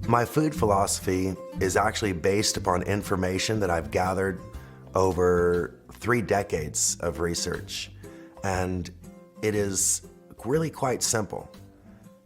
My food philosophy is actually based upon information that I've gathered over 3 decades of research. And it is really quite simple,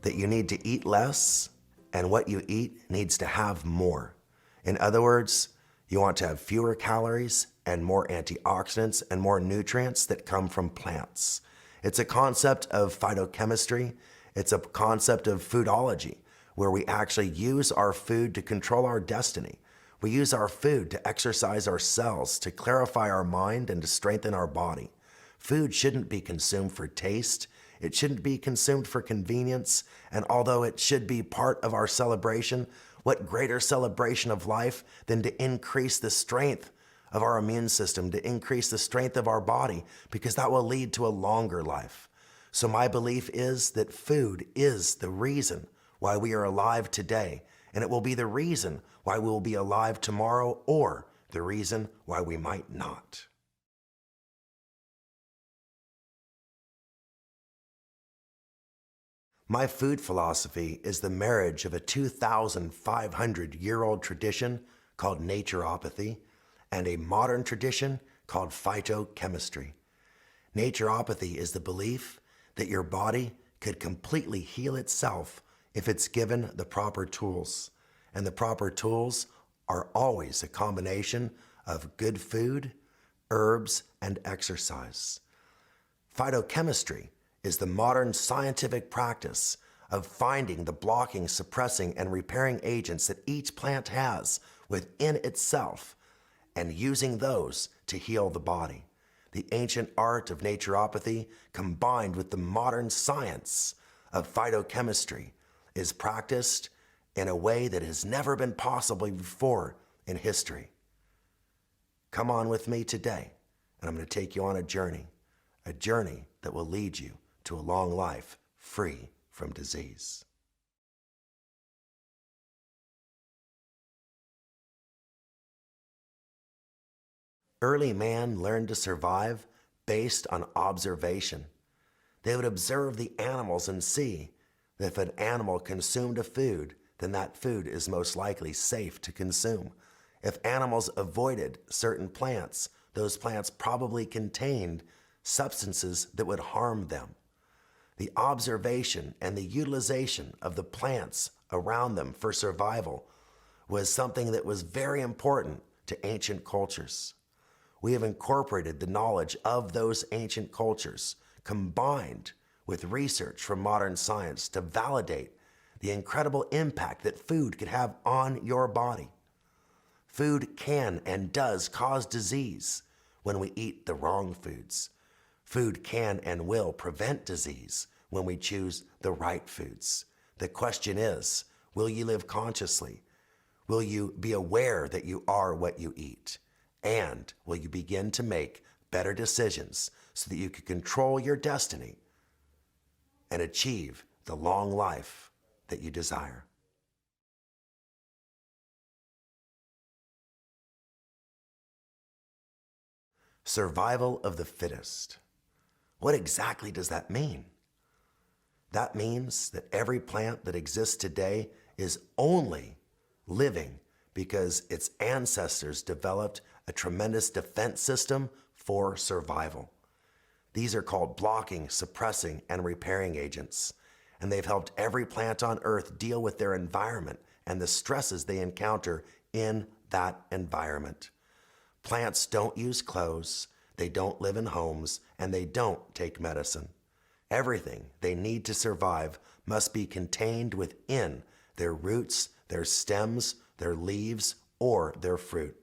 that you need to eat less and what you eat needs to have more. In other words, you want to have fewer calories and more antioxidants and more nutrients that come from plants. It's a concept of phytochemistry. It's a concept of foodology, where we actually use our food to control our destiny. We use our food to exercise our cells, to clarify our mind, and to strengthen our body. Food shouldn't be consumed for taste. It shouldn't be consumed for convenience. And although it should be part of our celebration, what greater celebration of life than to increase the strength of our immune system, to increase the strength of our body, because that will lead to a longer life. So my belief is that food is the reason why we are alive today, and it will be the reason why we will be alive tomorrow, or the reason why we might not. My food philosophy is the marriage of a 2,500-year-old tradition called naturopathy and a modern tradition called phytochemistry. Naturopathy is the belief that your body could completely heal itself if it's given the proper tools. And the proper tools are always a combination of good food, herbs, and exercise. Phytochemistry is the modern scientific practice of finding the blocking, suppressing, and repairing agents that each plant has within itself and using those to heal the body. The ancient art of naturopathy combined with the modern science of phytochemistry is practiced in a way that has never been possible before in history. Come on with me today, and I'm going to take you on a journey that will lead you to a long life free from disease. Early man learned to survive based on observation. They would observe the animals and see that if an animal consumed a food, then that food is most likely safe to consume. If animals avoided certain plants, those plants probably contained substances that would harm them. The observation and the utilization of the plants around them for survival was something that was very important to ancient cultures. We have incorporated the knowledge of those ancient cultures combined with research from modern science to validate the incredible impact that food could have on your body. Food can and does cause disease when we eat the wrong foods. Food can and will prevent disease when we choose the right foods. The question is, will you live consciously? Will you be aware that you are what you eat? And will you begin to make better decisions so that you can control your destiny and achieve the long life that you desire? Survival of the fittest. What exactly does that mean? That means that every plant that exists today is only living because its ancestors developed a tremendous defense system for survival. These are called blocking, suppressing, and repairing agents, and they've helped every plant on Earth deal with their environment and the stresses they encounter in that environment. Plants don't use clothes, they don't live in homes, and they don't take medicine. Everything they need to survive must be contained within their roots, their stems, their leaves, or their fruit.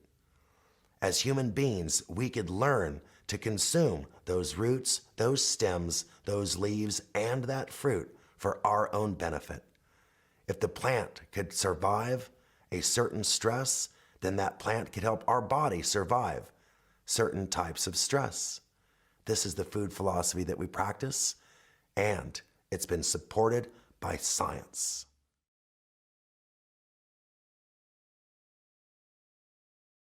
As human beings, we could learn to consume those roots, those stems, those leaves, and that fruit for our own benefit. If the plant could survive a certain stress, then that plant could help our body survive certain types of stress. This is the food philosophy that we practice, and it's been supported by science.